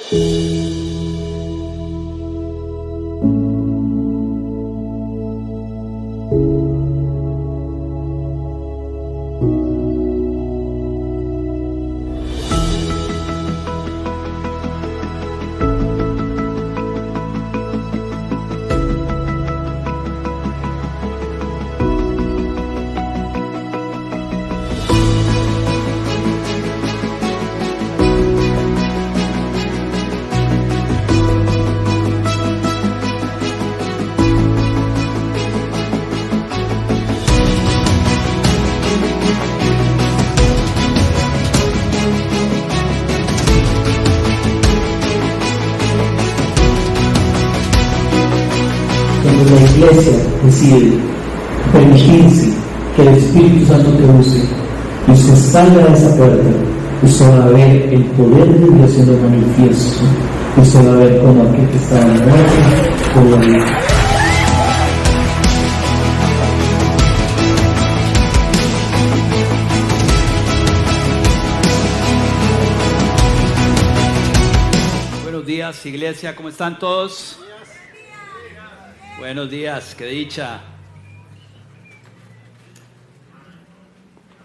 Cuando la iglesia decide permitirse que el Espíritu Santo te use y usted salga de esa puerta, usted va a ver el poder de Dios siendo manifiesto. Usted va a ver cómo aquel que estaba muerto pudo vivir. Buenos días, iglesia, ¿cómo están todos? Buenos días, qué dicha.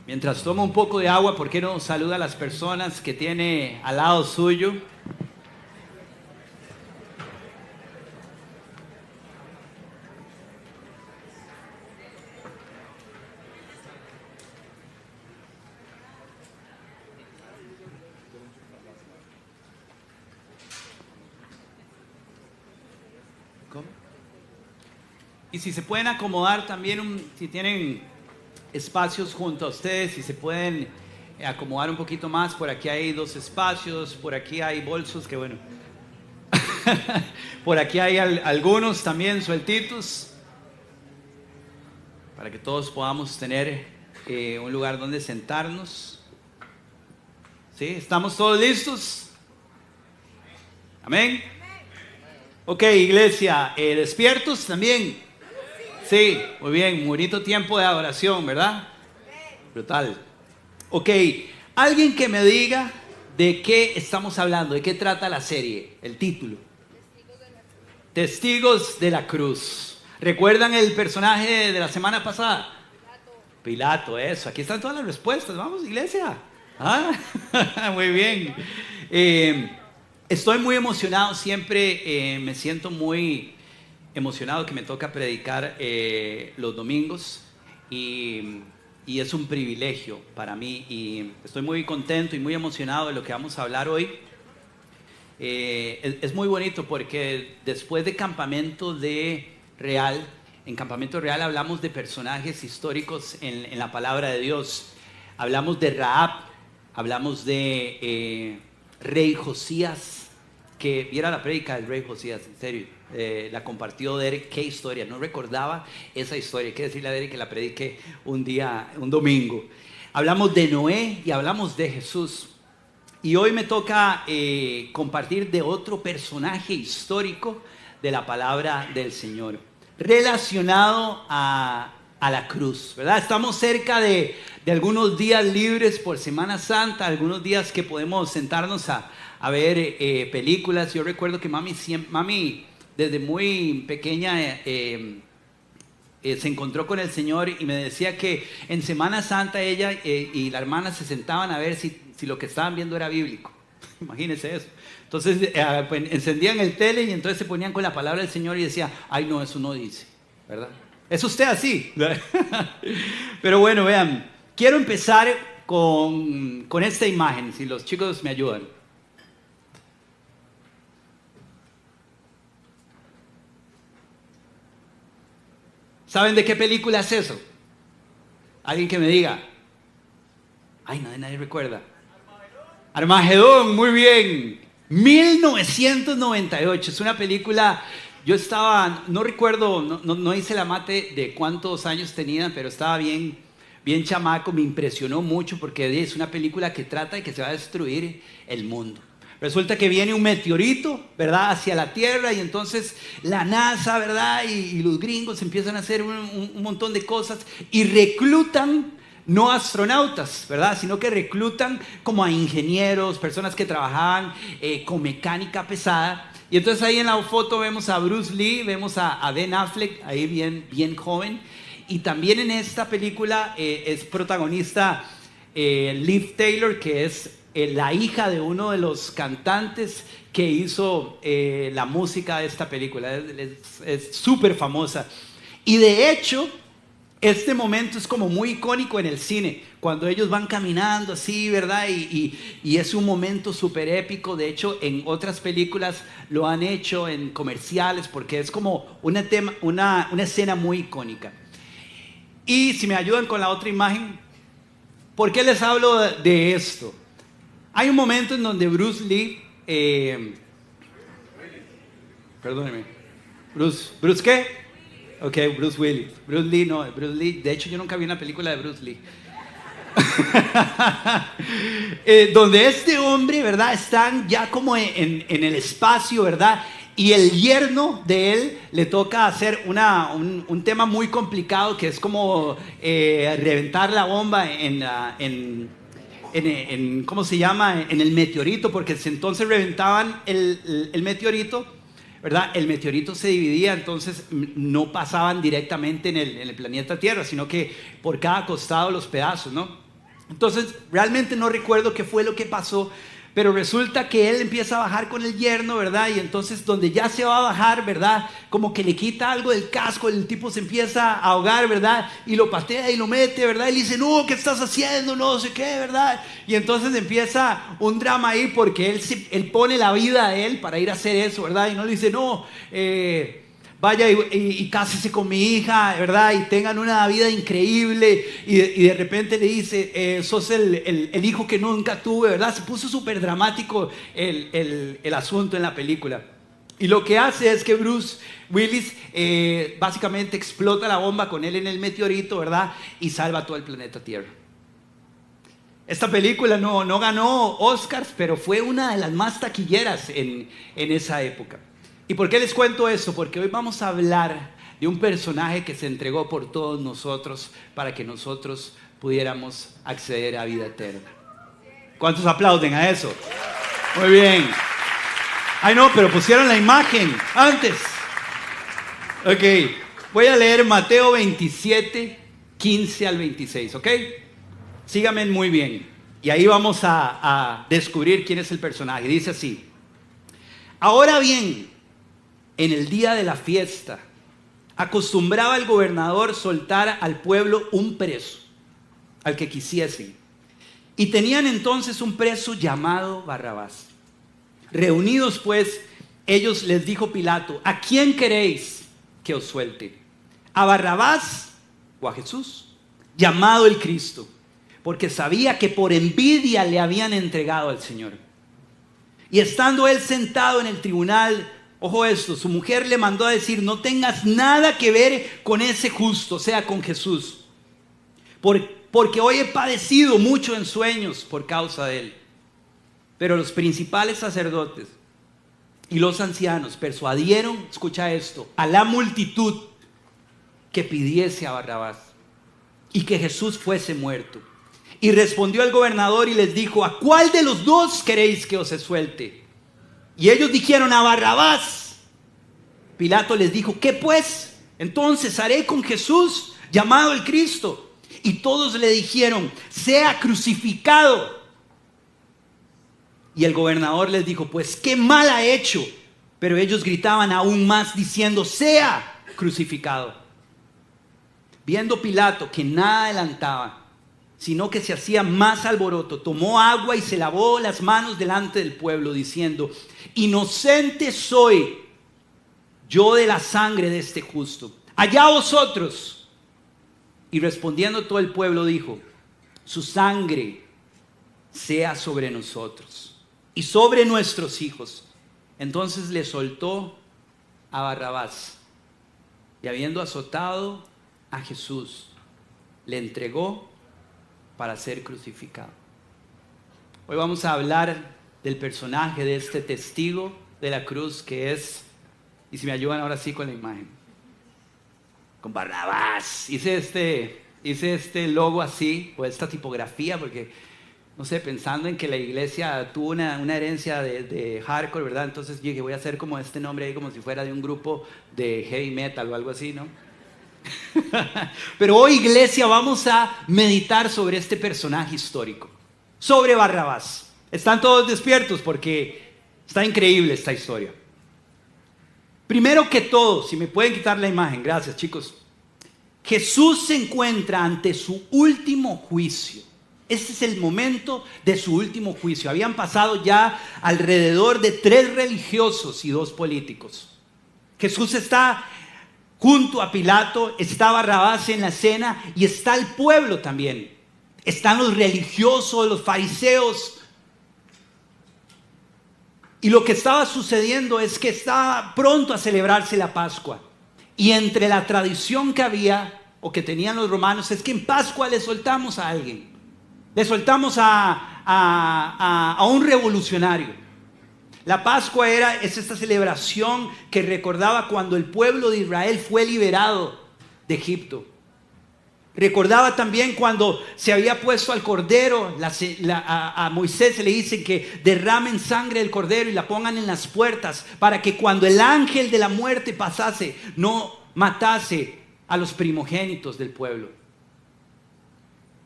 Mientras toma un poco de agua, ¿por qué no saluda a las personas que tiene al lado suyo? Y si se pueden acomodar también, si tienen espacios junto a ustedes, si se pueden acomodar un poquito más, por aquí hay 2 espacios, por aquí hay bolsos, que bueno, por aquí hay algunos también sueltitos, para que todos podamos tener un lugar donde sentarnos. ¿Sí? ¿Estamos todos listos? ¿Amén? Ok, iglesia, ¿despiertos también? Sí, muy bien, muy bonito tiempo de adoración, ¿verdad? Brutal. Ok, alguien que me diga de qué estamos hablando, de qué trata la serie, el título. Testigos de la Cruz. ¿Recuerdan el personaje de la semana pasada? Pilato, eso. Aquí están todas las respuestas. Vamos, iglesia. ¿Ah? Muy bien. Estoy muy emocionado, siempre me siento muy emocionado que me toca predicar los domingos y es un privilegio para mí y estoy muy contento y muy emocionado de lo que vamos a hablar hoy. Es muy bonito porque después de Campamento Real, en Campamento Real hablamos de personajes históricos en la palabra de Dios. Hablamos de Rahab, hablamos de Rey Josías, que viera la prédica del Rey Josías, en serio. La compartió Derek, qué historia, no recordaba esa historia, hay que decirle a Derek que la predique un día, un domingo. Hablamos de Noé y hablamos de Jesús y hoy me toca compartir de otro personaje histórico de la palabra del Señor, relacionado a la cruz, ¿verdad? Estamos cerca de algunos días libres por Semana Santa, algunos días que podemos sentarnos a ver películas. Yo recuerdo que mami desde muy pequeña se encontró con el Señor y me decía que en Semana Santa ella y la hermana se sentaban a ver si lo que estaban viendo era bíblico. Imagínense eso. Entonces pues, encendían el tele y entonces se ponían con la palabra del Señor y decía, ay no, eso no dice, ¿verdad? ¿Es usted así? Pero bueno, vean, quiero empezar con esta imagen, si los chicos me ayudan. ¿Saben de qué película es eso? Alguien que me diga. Ay, nadie recuerda. Armagedón, muy bien. 1998, es una película, yo estaba, no recuerdo, no hice la mate de cuántos años tenía, pero estaba bien chamaco, me impresionó mucho porque es una película que trata de que se va a destruir el mundo. Resulta que viene un meteorito, ¿verdad?, hacia la Tierra y entonces la NASA, ¿verdad?, y los gringos empiezan a hacer un montón de cosas y reclutan no astronautas, ¿verdad? Sino que reclutan como a ingenieros, personas que trabajaban con mecánica pesada. Y entonces ahí en la foto vemos a Bruce Lee, vemos a Ben Affleck, ahí bien joven. Y también en esta película es protagonista Liv Taylor, que es la hija de uno de los cantantes que hizo la música de esta película. Es súper famosa. Y de hecho, este momento es como muy icónico en el cine, cuando ellos van caminando así, ¿verdad? Y es un momento súper épico. De hecho, en otras películas lo han hecho en comerciales, porque es como una escena muy icónica. Y si me ayudan con la otra imagen, ¿por qué les hablo de esto? Hay un momento en donde Bruce Lee, perdóneme, ¿Bruce qué? Ok, Bruce Willis. Bruce Lee, no, Bruce Lee. De hecho, yo nunca vi una película de Bruce Lee. Donde este hombre, ¿verdad? Están ya como en el espacio, ¿verdad? Y el yerno de él le toca hacer un tema muy complicado, que es como reventar la bomba ¿cómo se llama? En el meteorito, porque entonces reventaban el meteorito, ¿verdad? El meteorito se dividía, entonces no pasaban directamente en el planeta Tierra, sino que por cada costado los pedazos, ¿no? Entonces realmente no recuerdo qué fue lo que pasó, pero resulta que él empieza a bajar con el yerno, ¿verdad? Y entonces donde ya se va a bajar, ¿verdad? Como que le quita algo del casco, el tipo se empieza a ahogar, ¿verdad? Y lo patea y lo mete, ¿verdad? Y le dice, no, ¿qué estás haciendo? No sé qué, ¿verdad? Y entonces empieza un drama ahí, porque él pone la vida a él para ir a hacer eso, ¿verdad? Y no le dice, no, vaya y cásese con mi hija, ¿verdad? Y tengan una vida increíble. Y de repente le dice, sos el hijo que nunca tuve, ¿verdad? Se puso súper dramático el asunto en la película. Y lo que hace es que Bruce Willis básicamente explota la bomba con él en el meteorito, ¿verdad? Y salva a todo el planeta Tierra. Esta película no ganó Oscars, pero fue una de las más taquilleras en esa época. ¿Y por qué les cuento esto? Porque hoy vamos a hablar de un personaje que se entregó por todos nosotros para que nosotros pudiéramos acceder a vida eterna. ¿Cuántos aplauden a eso? Muy bien. Ay, no, pero pusieron la imagen antes. Ok, voy a leer Mateo 27, 15 al 26, ¿ok? Síganme muy bien. Y ahí vamos a descubrir quién es el personaje. Dice así: ahora bien, en el día de la fiesta, acostumbraba el gobernador soltar al pueblo un preso, al que quisiesen. Y tenían entonces un preso llamado Barrabás. Reunidos pues, ellos les dijo Pilato, ¿a quién queréis que os suelte? ¿A Barrabás o a Jesús, llamado el Cristo? Porque sabía que por envidia le habían entregado al Señor. Y estando él sentado en el tribunal, ojo esto, su mujer le mandó a decir, no tengas nada que ver con ese justo, o sea, con Jesús. Porque hoy he padecido mucho en sueños por causa de él. Pero los principales sacerdotes y los ancianos persuadieron, escucha esto, a la multitud que pidiese a Barrabás y que Jesús fuese muerto. Y respondió el gobernador y les dijo, ¿a cuál de los dos queréis que os suelte? Y ellos dijeron, a Barrabás. Pilato les dijo, ¿qué pues? Entonces haré con Jesús, llamado el Cristo. Y todos le dijeron, sea crucificado. Y el gobernador les dijo, pues qué mal ha hecho. Pero ellos gritaban aún más diciendo, sea crucificado. Viendo Pilato que nada adelantaba, sino que se hacía más alboroto, tomó agua y se lavó las manos delante del pueblo, diciendo, inocente soy yo de la sangre de este justo. Allá vosotros. Y respondiendo todo el pueblo dijo, su sangre sea sobre nosotros y sobre nuestros hijos. Entonces le soltó a Barrabás y habiendo azotado a Jesús, le entregó para ser crucificado. Hoy vamos a hablar del personaje de este testigo de la cruz que es, y si me ayudan ahora sí con la imagen, con Barrabás. Hice hice este logo así, o esta tipografía, porque, no sé, pensando en que la iglesia tuvo una herencia de hardcore, ¿verdad? Entonces dije, voy a hacer como este nombre ahí, como si fuera de un grupo de heavy metal o algo así, ¿no? Pero hoy, iglesia, vamos a meditar sobre este personaje histórico, sobre Barrabás. ¿Están todos despiertos? Porque está increíble esta historia. Primero que todo, si me pueden quitar la imagen, gracias chicos. Jesús se encuentra ante su último juicio. Este es el momento de su último juicio. Habían pasado ya alrededor de 3 religiosos y 2 políticos. Jesús está junto a Pilato, está Barrabás en la escena y está el pueblo también. Están los religiosos, los fariseos. Y lo que estaba sucediendo es que estaba pronto a celebrarse la Pascua. Y entre la tradición que había, o que tenían los romanos, es que en Pascua le soltamos a alguien. Le soltamos a un revolucionario. La Pascua es esta celebración que recordaba cuando el pueblo de Israel fue liberado de Egipto. Recordaba también cuando se había puesto al cordero, a Moisés se le dice que derramen sangre del cordero y la pongan en las puertas para que cuando el ángel de la muerte pasase no matase a los primogénitos del pueblo.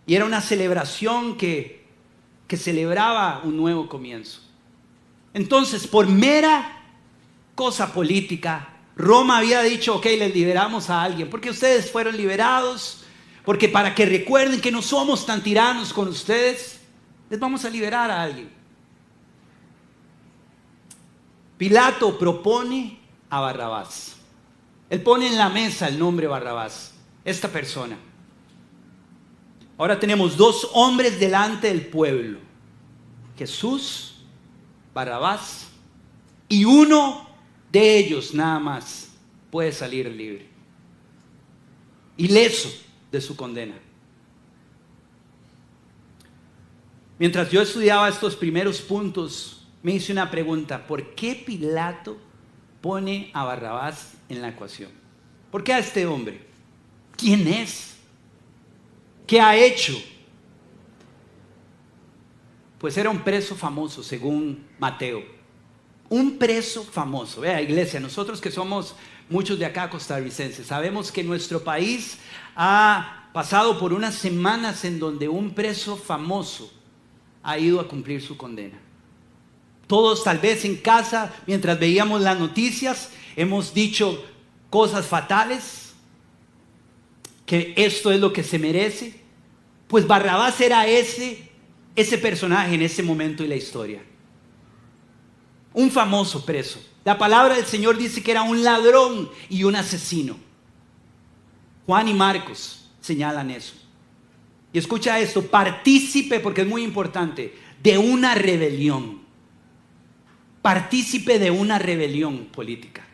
Y era una celebración que celebraba un nuevo comienzo. Entonces, por mera cosa política, Roma había dicho, ok, les liberamos a alguien, porque ustedes fueron liberados. Porque para que recuerden que no somos tan tiranos con ustedes, les vamos a liberar a alguien. Pilato propone a Barrabás. Él pone en la mesa el nombre Barrabás, esta persona. Ahora tenemos 2 hombres delante del pueblo. Jesús, Barrabás, y uno de ellos nada más puede salir libre. Ileso de su condena. Mientras yo estudiaba estos primeros puntos, me hice una pregunta: ¿por qué Pilato pone a Barrabás en la ecuación? ¿Por qué a este hombre? ¿Quién es? ¿Qué ha hecho? Pues era un preso famoso, según Mateo. Un preso famoso. Vea, iglesia, nosotros que somos muchos de acá costarricenses, sabemos que nuestro país ha pasado por unas semanas en donde un preso famoso ha ido a cumplir su condena. Todos tal vez en casa, mientras veíamos las noticias, hemos dicho cosas fatales, que esto es lo que se merece. Pues Barrabás era ese personaje en ese momento de la historia. Un famoso preso. La palabra del Señor dice que era un ladrón y un asesino. Juan y Marcos señalan eso. Y escucha esto: partícipe, porque es muy importante, de una rebelión. Partícipe de una rebelión política.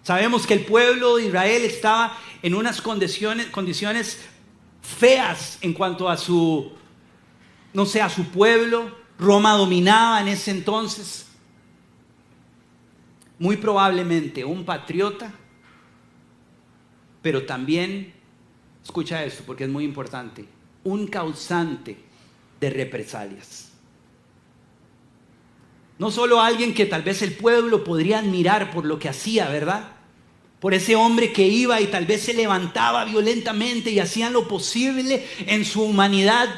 Sabemos que el pueblo de Israel estaba en unas condiciones feas en cuanto a su pueblo. Roma dominaba en ese entonces. Muy probablemente un patriota, pero también, escucha esto porque es muy importante, un causante de represalias. No solo alguien que tal vez el pueblo podría admirar por lo que hacía, ¿verdad? Por ese hombre que iba y tal vez se levantaba violentamente y hacían lo posible en su humanidad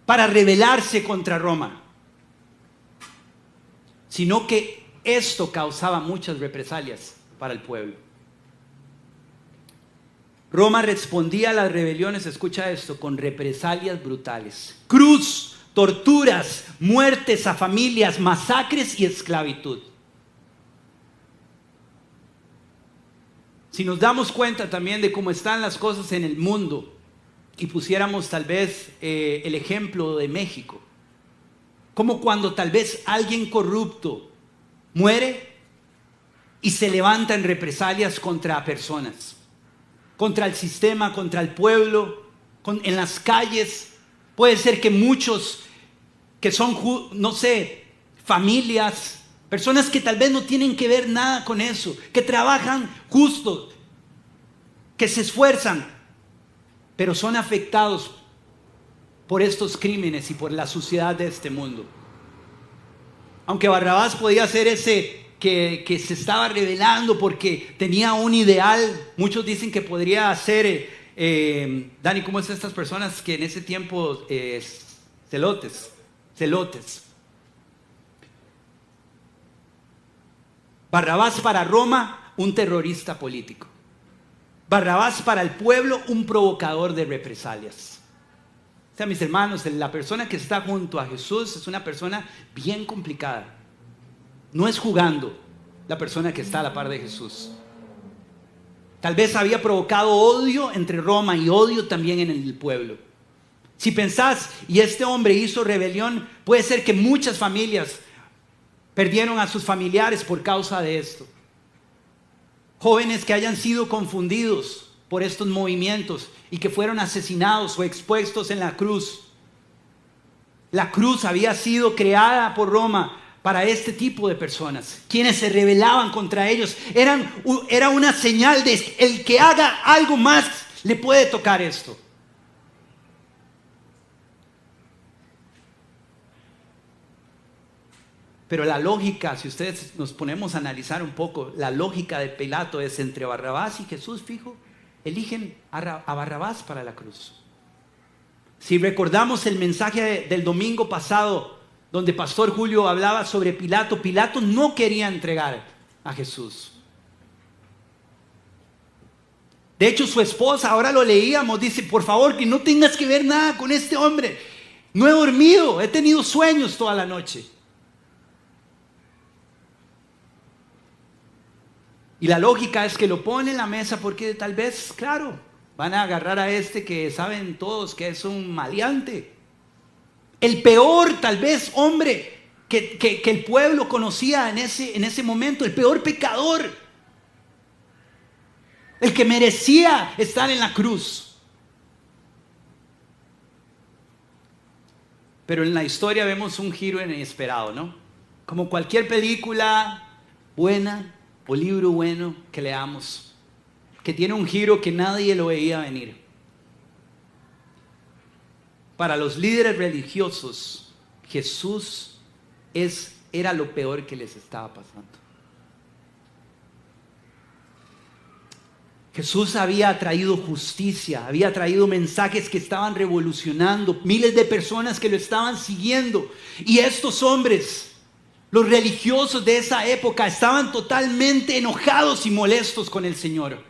para rebelarse contra Roma, sino que esto causaba muchas represalias para el pueblo. Roma respondía a las rebeliones, escucha esto, con represalias brutales. Cruz, torturas, muertes a familias, masacres y esclavitud. Si nos damos cuenta también de cómo están las cosas en el mundo y pusiéramos tal vez el ejemplo de México, como cuando tal vez alguien corrupto muere y se levanta en represalias contra personas, contra el sistema, contra el pueblo, en las calles. Puede ser que muchos que son, familias, personas que tal vez no tienen que ver nada con eso, que trabajan justo, que se esfuerzan, pero son afectados por estos crímenes y por la suciedad de este mundo. Aunque Barrabás podía ser ese que se estaba rebelando porque tenía un ideal, muchos dicen que podría ser, Dani, ¿cómo es estas personas que en ese tiempo, celotes? Barrabás para Roma, un terrorista político. Barrabás para el pueblo, un provocador de represalias. O sea, mis hermanos, la persona que está junto a Jesús es una persona bien complicada. No es jugando la persona que está a la par de Jesús. Tal vez había provocado odio entre Roma y odio también en el pueblo. Si pensás, y este hombre hizo rebelión, puede ser que muchas familias perdieron a sus familiares por causa de esto. Jóvenes que hayan sido confundidos por estos movimientos y que fueron asesinados o expuestos en la cruz. La cruz había sido creada por Roma para este tipo de personas. Quienes se rebelaban contra ellos era una señal de el que haga algo más le puede tocar esto. Pero la lógica, si ustedes nos ponemos a analizar un poco, la lógica de Pilato es entre Barrabás y Jesús, fijo, eligen a Barrabás para la cruz. Si recordamos el mensaje del domingo pasado, donde Pastor Julio hablaba sobre Pilato, Pilato no quería entregar a Jesús. De hecho, su esposa, ahora lo leíamos, dice, por favor, que no tengas que ver nada con este hombre. No he dormido, he tenido sueños toda la noche. Y la lógica es que lo pone en la mesa porque tal vez, claro, van a agarrar a este que saben todos que es un maleante. El peor, tal vez, hombre que el pueblo conocía en ese momento, el peor pecador. El que merecía estar en la cruz. Pero en la historia vemos un giro inesperado, ¿no? Como cualquier película buena o libro bueno que leamos, que tiene un giro que nadie lo veía venir. Para los líderes religiosos, Jesús era lo peor que les estaba pasando. Jesús había traído justicia, había traído mensajes que estaban revolucionando, miles de personas que lo estaban siguiendo. Y estos hombres, los religiosos de esa época, estaban totalmente enojados y molestos con el Señor.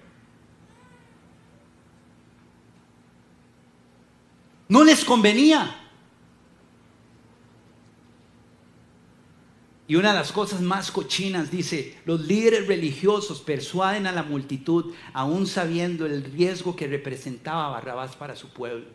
No les convenía. Y una de las cosas más cochinas dice, los líderes religiosos persuaden a la multitud, aún sabiendo el riesgo que representaba Barrabás para su pueblo.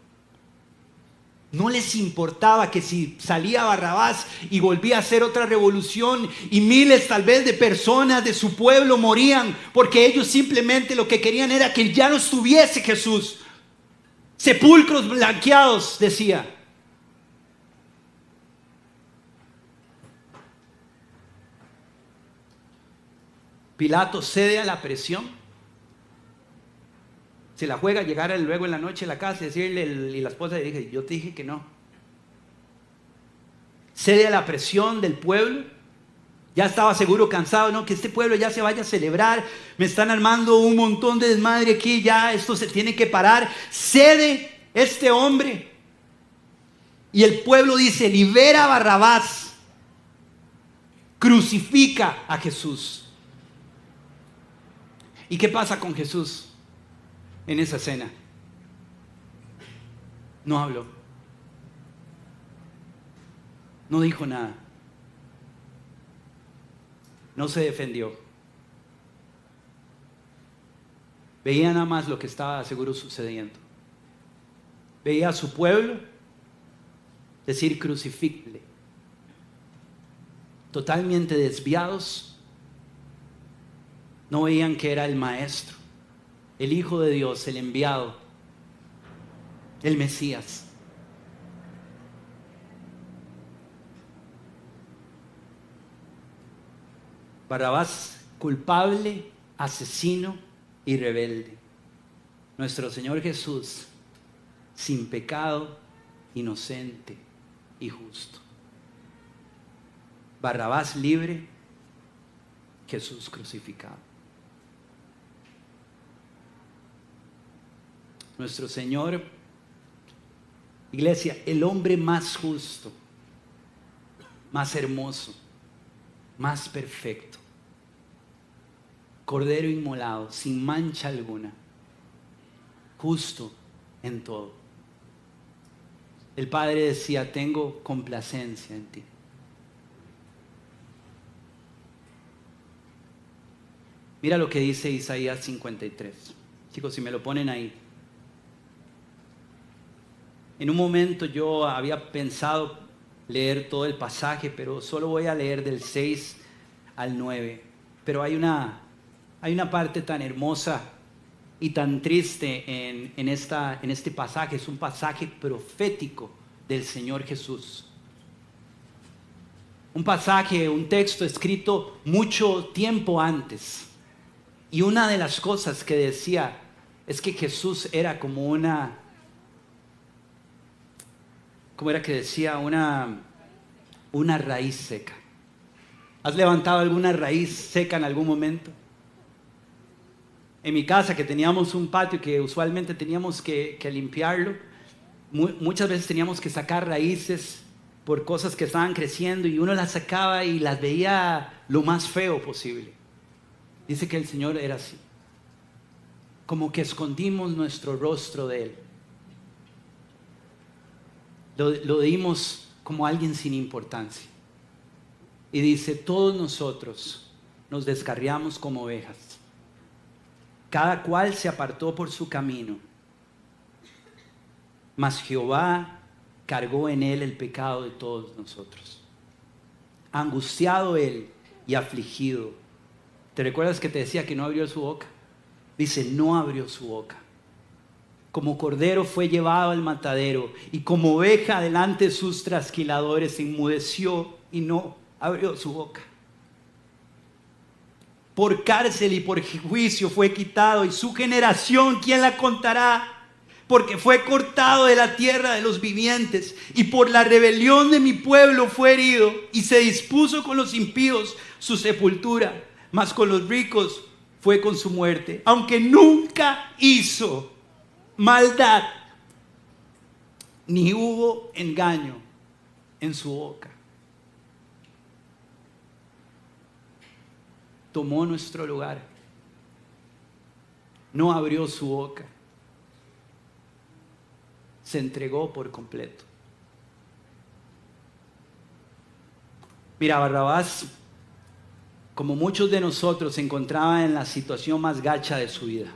No les importaba que si salía Barrabás y volvía a hacer otra revolución y miles tal vez de personas de su pueblo morían, porque ellos simplemente lo que querían era que ya no estuviese Jesús. Sepulcros blanqueados, decía. Pilato cede a la presión. Se la juega, llegar luego en la noche a la casa y decirle, y la esposa le dije, yo te dije que no. Cede a la presión del pueblo. Ya estaba seguro, cansado, ¿no? Que este pueblo ya se vaya a celebrar. Me están armando un montón de desmadre aquí, ya esto se tiene que parar. Cede este hombre. Y el pueblo dice, libera a Barrabás. Crucifica a Jesús. ¿Y qué pasa con Jesús en esa escena? No habló. No dijo nada. No se defendió. Veía nada más lo que estaba seguro sucediendo. Veía a su pueblo decir crucifíquele. Totalmente desviados. No veían que era el Maestro, el Hijo de Dios, el enviado, el Mesías. Barrabás, culpable, asesino y rebelde. Nuestro Señor Jesús, sin pecado, inocente y justo. Barrabás libre, Jesús crucificado. Nuestro Señor, iglesia, el hombre más justo, más hermoso, más perfecto, Cordero inmolado, sin mancha alguna, justo en todo. El Padre decía: tengo complacencia en ti. Mira lo que dice Isaías 53. Chicos, si me lo ponen ahí. En un momento yo había pensado leer todo el pasaje, pero solo voy a leer del 6 al 9. Pero hay una parte tan hermosa y tan triste en este pasaje. Es un pasaje profético del Señor Jesús. Un pasaje, un texto escrito mucho tiempo antes. Y una de las cosas que decía es que Jesús era como una... ¿Cómo era que decía? Una raíz seca. ¿Has levantado alguna raíz seca en algún momento? En mi casa, que teníamos un patio que usualmente teníamos que limpiarlo, muchas veces teníamos que sacar raíces por cosas que estaban creciendo y uno las sacaba y las veía lo más feo posible. Dice que el Señor era así, como que escondimos nuestro rostro de Él. Lo dimos como alguien sin importancia. Y dice: todos nosotros nos descarriamos como ovejas. Cada cual se apartó por su camino. Mas Jehová cargó en él el pecado de todos nosotros. Angustiado él y afligido. ¿Te recuerdas que te decía que no abrió su boca? Dice: no abrió su boca. Como cordero fue llevado al matadero, y como oveja delante de sus trasquiladores se enmudeció y no abrió su boca. Por cárcel y por juicio fue quitado, y su generación, ¿quién la contará? Porque fue cortado de la tierra de los vivientes, y por la rebelión de mi pueblo fue herido, y se dispuso con los impíos su sepultura, mas con los ricos fue con su muerte, aunque nunca hizo maldad, ni hubo engaño en su boca. Tomó nuestro lugar, no abrió su boca, se entregó por completo. Mira, Barrabás, como muchos de nosotros, se encontraba en la situación más gacha de su vida.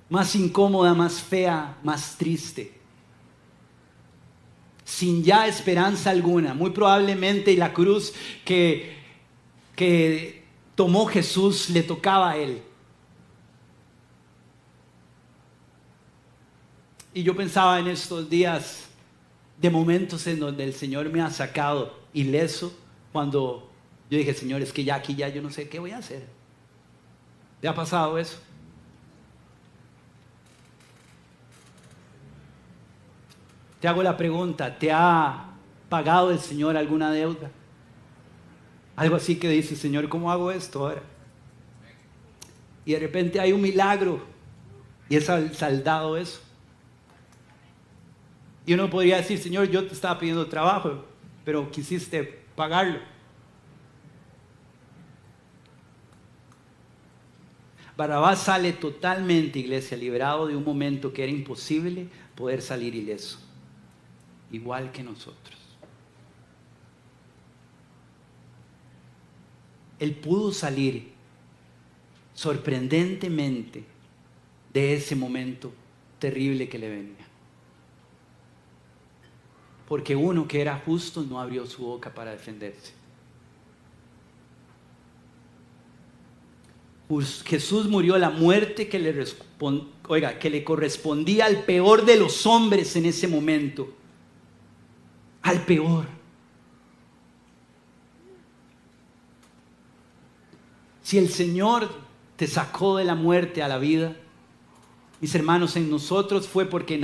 Más incómoda, más fea, más triste. Sin ya esperanza alguna. Muy probablemente la cruz que tomó Jesús le tocaba a él. Y yo pensaba en estos días de momentos en donde el Señor me ha sacado ileso, cuando yo dije: Señor, es que ya aquí ya yo no sé qué voy a hacer. ¿Te ha pasado eso? Te hago la pregunta: ¿te ha pagado el Señor alguna deuda? Algo así que dice: Señor, ¿cómo hago esto ahora? Y de repente hay un milagro y es saldado eso. Y uno podría decir: Señor, yo te estaba pidiendo trabajo, pero quisiste pagarlo. Barrabás sale totalmente, iglesia, liberado de un momento que era imposible poder salir ileso. Igual que nosotros. Él pudo salir sorprendentemente de ese momento terrible que le venía. Porque uno que era justo no abrió su boca para defenderse. Jesús murió la muerte que le correspondía al peor de los hombres en ese momento. Al peor. Si el Señor te sacó de la muerte a la vida, mis hermanos, en nosotros fue porque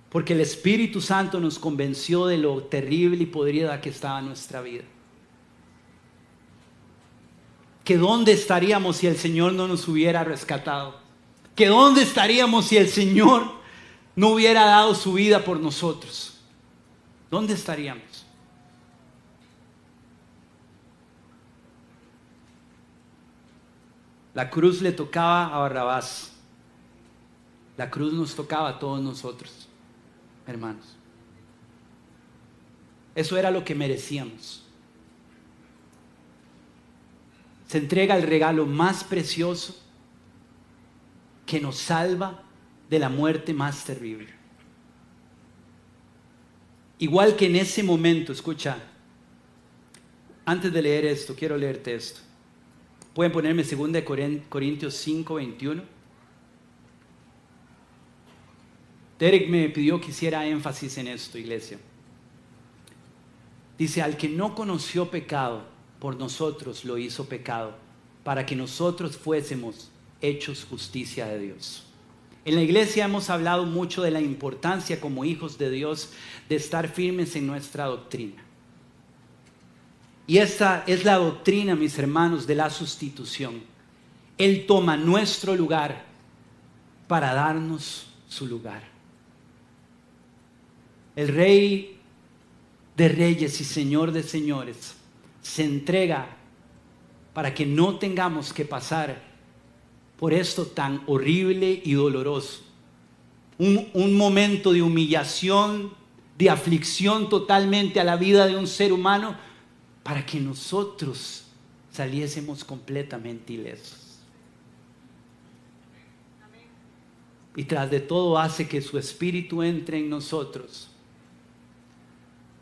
porque el Espíritu Santo nos convenció de lo terrible y podrida que estaba nuestra vida. Que dónde estaríamos si el Señor no nos hubiera rescatado. Que dónde estaríamos si el Señor no hubiera dado su vida por nosotros. ¿Dónde estaríamos? La cruz le tocaba a Barrabás. La cruz nos tocaba a todos nosotros, hermanos. Eso era lo que merecíamos. Se entrega el regalo más precioso que nos salva de la muerte más terrible. Igual que en ese momento, escucha, antes de leer esto, quiero leerte esto. Pueden ponerme 2 Corintios 5, 21. Derek me pidió que hiciera énfasis en esto, iglesia. Dice, al que no conoció pecado, por nosotros lo hizo pecado, para que nosotros fuésemos hechos justicia de Dios. En la iglesia hemos hablado mucho de la importancia como hijos de Dios de estar firmes en nuestra doctrina. Y esta es la doctrina, mis hermanos, de la sustitución. Él toma nuestro lugar para darnos su lugar. El Rey de Reyes y Señor de Señores se entrega para que no tengamos que pasar por esto tan horrible y doloroso. Un momento de humillación, de aflicción totalmente a la vida de un ser humano, para que nosotros saliésemos completamente ilesos. Y tras de todo hace que su Espíritu entre en nosotros,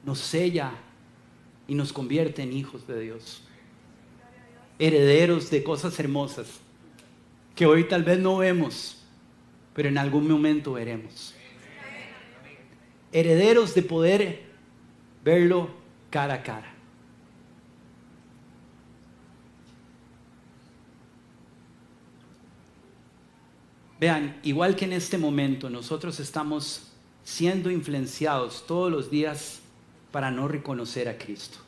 nos sella y nos convierte en hijos de Dios, herederos de cosas hermosas que hoy tal vez no vemos, pero en algún momento veremos. Herederos de poder verlo cara a cara. Vean, igual que en este momento nosotros estamos siendo influenciados todos los días para no reconocer a Cristo.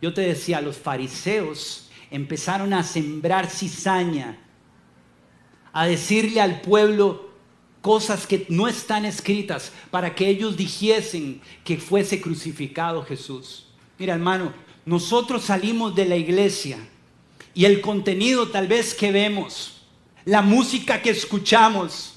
Yo te decía, los fariseos empezaron a sembrar cizaña, a decirle al pueblo cosas que no están escritas para que ellos dijesen que fuese crucificado Jesús. Mira, hermano, nosotros salimos de la iglesia y el contenido tal vez que vemos, la música que escuchamos,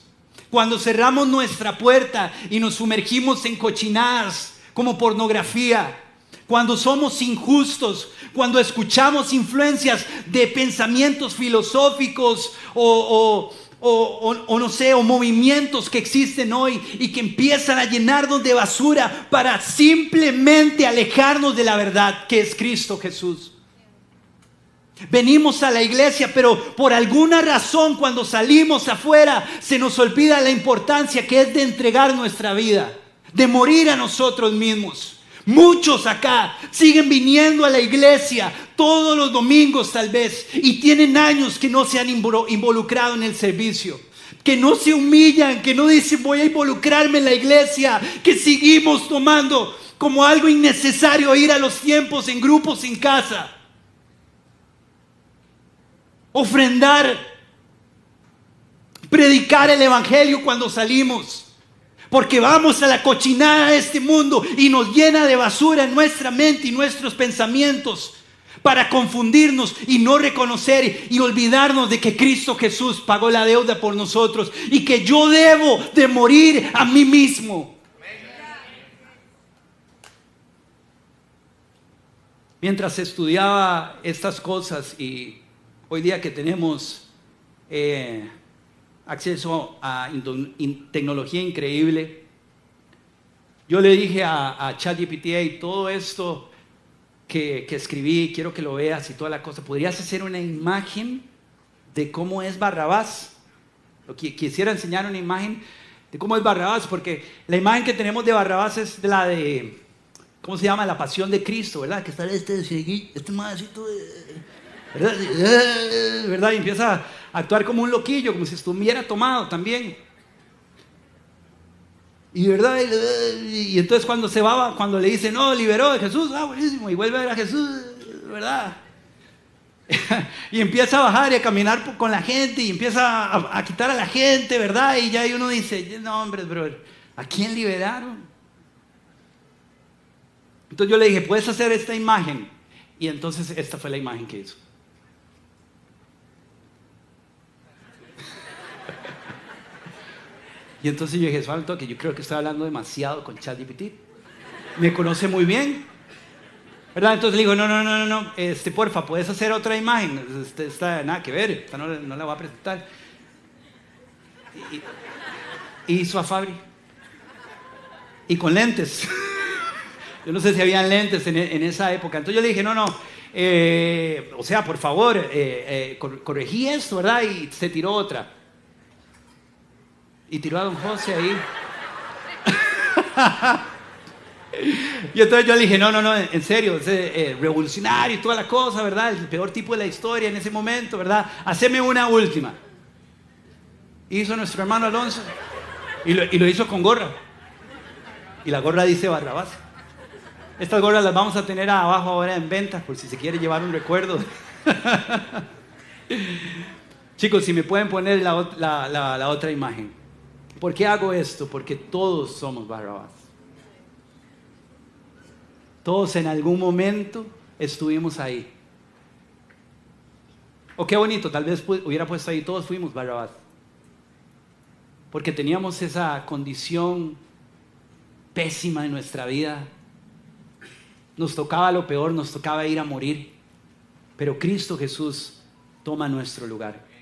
cuando cerramos nuestra puerta y nos sumergimos en cochinadas como pornografía, cuando somos injustos, cuando escuchamos influencias de pensamientos filosóficos o no sé, o movimientos que existen hoy y que empiezan a llenarnos de basura para simplemente alejarnos de la verdad que es Cristo Jesús. Venimos a la iglesia, pero por alguna razón cuando salimos afuera se nos olvida la importancia que es de entregar nuestra vida, de morir a nosotros mismos. Muchos acá siguen viniendo a la iglesia todos los domingos tal vez y tienen años que no se han involucrado en el servicio, que no se humillan, que no dicen voy a involucrarme en la iglesia, que seguimos tomando como algo innecesario ir a los tiempos en grupos en casa, ofrendar, predicar el evangelio cuando salimos. Porque vamos a la cochinada de este mundo y nos llena de basura en nuestra mente y nuestros pensamientos para confundirnos y no reconocer y olvidarnos de que Cristo Jesús pagó la deuda por nosotros y que yo debo de morir a mí mismo. Mientras estudiaba estas cosas y hoy día que tenemos acceso a tecnología increíble, yo le dije a ChatGPT, todo esto que escribí, quiero que lo veas y toda la cosa, ¿podrías hacer una imagen de cómo es Barrabás? Quisiera enseñar una imagen de cómo es Barrabás, porque la imagen que tenemos de Barrabás es la de, ¿cómo se llama? La pasión de Cristo, ¿verdad? Que está este cieguito, este madrecito ¿verdad? ¿Verdad? Y empieza a actuar como un loquillo, como si estuviera tomado también. Y verdad, y entonces cuando se va, cuando le dice, no, liberó a Jesús, buenísimo, y vuelve a ver a Jesús, ¿verdad? Y empieza a bajar y a caminar con la gente y empieza a quitar a la gente, ¿verdad? Y ya uno dice, no hombre, brother, ¿a quién liberaron? Entonces yo le dije, ¿puedes hacer esta imagen? Y entonces esta fue la imagen que hizo. Y entonces yo dije, Falto, que yo creo que estoy hablando demasiado con ChatGPT. Me conoce muy bien, ¿verdad? Entonces le digo, no, porfa, ¿puedes hacer otra imagen? Esta nada que ver, esta no la voy a presentar. Y hizo a Fabri. Y con lentes. Yo no sé si habían lentes en esa época. Entonces yo le dije, no, o sea, por favor, corregí esto, ¿verdad? Y se tiró otra. Y tiró a don José ahí. Y entonces yo le dije, no, en serio, es revolucionario y toda la cosa, ¿verdad? El peor tipo de la historia en ese momento, ¿verdad? Haceme una última. Hizo nuestro hermano Alonso. Y lo hizo con gorra. Y la gorra dice Barrabás. Estas gorras las vamos a tener abajo ahora en venta, por si se quiere llevar un recuerdo. Chicos, si me pueden poner la otra imagen. ¿Por qué hago esto? Porque todos somos Barrabás. Todos en algún momento estuvimos ahí. O qué bonito, tal vez hubiera puesto ahí, todos fuimos Barrabás. Porque teníamos esa condición pésima en nuestra vida. Nos tocaba lo peor, nos tocaba ir a morir. Pero Cristo Jesús toma nuestro lugar.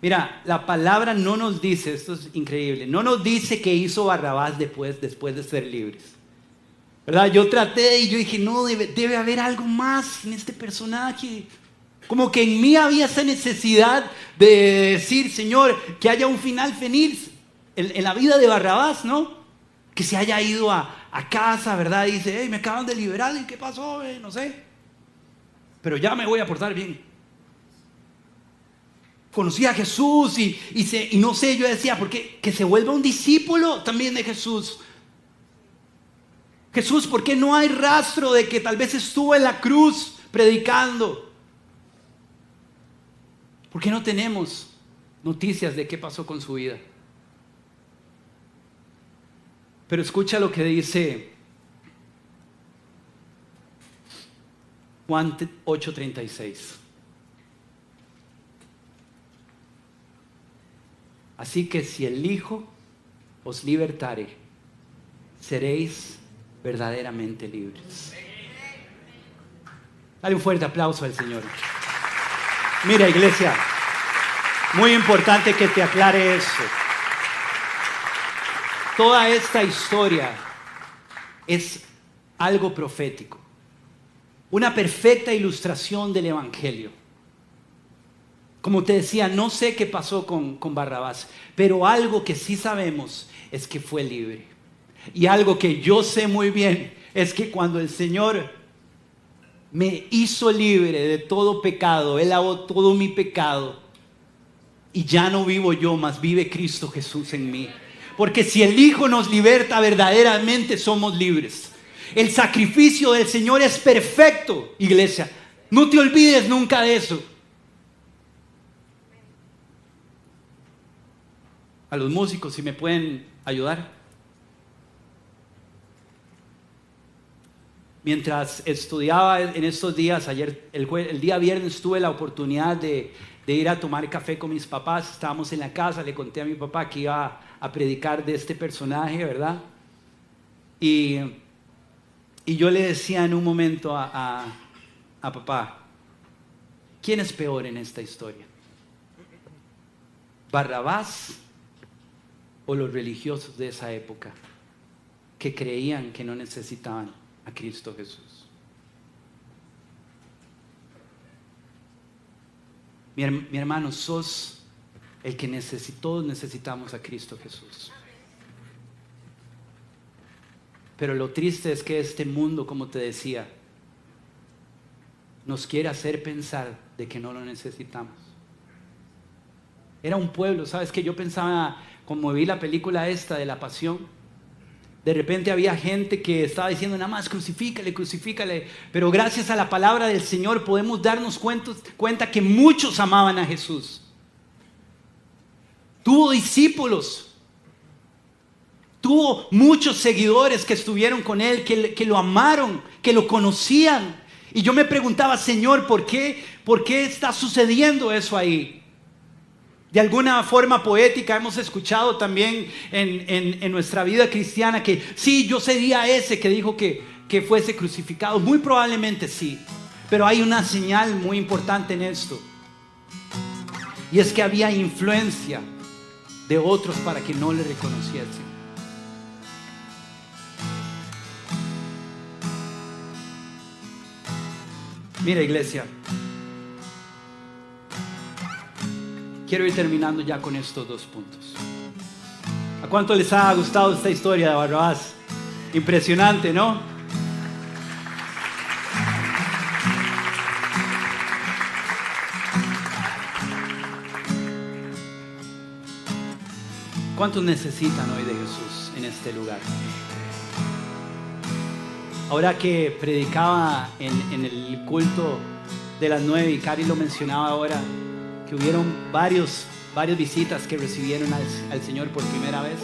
Mira, la palabra no nos dice, esto es increíble, no nos dice qué hizo Barrabás después de ser libres. ¿Verdad? Yo traté y yo dije, no, debe haber algo más en este personaje. Como que en mí había esa necesidad de decir, Señor, que haya un final feliz en la vida de Barrabás, ¿no? Que se haya ido a casa, ¿verdad? Y dice, me acaban de liberar, ¿y qué pasó? No sé. Pero ya me voy a portar bien. Conocí a Jesús y no sé, yo decía, porque que se vuelva un discípulo también de Jesús. Jesús, ¿por qué no hay rastro de que tal vez estuvo en la cruz predicando? ¿Por qué no tenemos noticias de qué pasó con su vida? Pero escucha lo que dice Juan 8:36. Así que si el Hijo os libertare, seréis verdaderamente libres. Dale un fuerte aplauso al Señor. Mira, iglesia, muy importante que te aclare eso. Toda esta historia es algo profético, una perfecta ilustración del Evangelio. Como te decía, no sé qué pasó con Barrabás, pero algo que sí sabemos es que fue libre. Y algo que yo sé muy bien es que cuando el Señor me hizo libre de todo pecado, Él lavó todo mi pecado, y ya no vivo yo, mas vive Cristo Jesús en mí. Porque si el Hijo nos liberta, verdaderamente somos libres. El sacrificio del Señor es perfecto, iglesia. No te olvides nunca de eso. A los músicos, si me pueden ayudar. Mientras estudiaba en estos días, el día viernes tuve la oportunidad de ir a tomar café con mis papás. Estábamos en la casa, le conté a mi papá que iba a predicar de este personaje, ¿verdad? Y yo le decía en un momento a papá, ¿quién es peor en esta historia? ¿Barrabás o los religiosos de esa época que creían que no necesitaban a Cristo Jesús? Mi hermano, sos el que todos necesitamos a Cristo Jesús. Pero lo triste es que este mundo, como te decía, nos quiere hacer pensar de que no lo necesitamos. Era un pueblo, ¿sabes? Que yo pensaba, como vi la película esta de la Pasión, de repente había gente que estaba diciendo nada más crucifícale, crucifícale, pero gracias a la palabra del Señor podemos darnos cuenta que muchos amaban a Jesús. Tuvo discípulos, tuvo muchos seguidores que estuvieron con él, que lo amaron, que lo conocían. Y yo me preguntaba, Señor, ¿por qué está sucediendo eso ahí? De alguna forma poética hemos escuchado también en nuestra vida cristiana que sí, yo sería ese que dijo que fuese crucificado. Muy probablemente sí, pero hay una señal muy importante en esto. Y es que había influencia de otros para que no le reconociesen. Mira, iglesia, quiero ir terminando ya con estos 2 puntos. ¿A cuánto les ha gustado esta historia de Barrabás? Impresionante, ¿no? ¿Cuántos necesitan hoy de Jesús en este lugar? Ahora que predicaba en el culto de las 9 y Cari lo mencionaba ahora, que hubieron varias visitas que recibieron al Señor por primera vez.